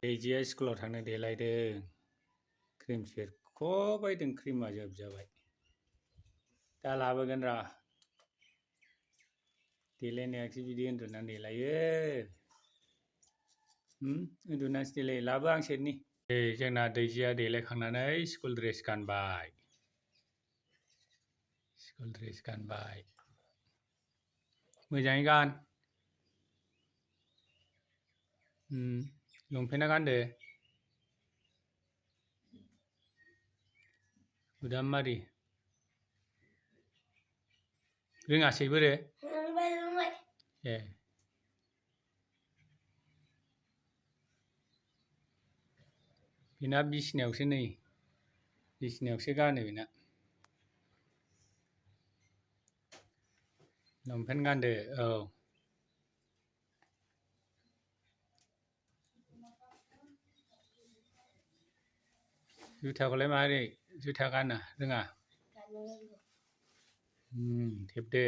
AGI स्कुलाव थांनो देलायदों cream सेरख'बायदों क्रिमा जोबजाबाय दा लाबोगोन र' देलायनायासो बिदि उन्दुनानै देलायो उन्दुनासो देलायो लाबो आं सेरनि जोंना दैजिया देलायखांनानै स्कुल ड्रेस गानबाय मोजाङै गान लंपेन्टआ गानदो उदाममारि रोङासैबो रे रोंबाय ए बिना बिसिनायावसो गानो बिना लंपेन्ट गानदो औ जुथाखौलाय मारै जुथा गाना रोङा थेबदो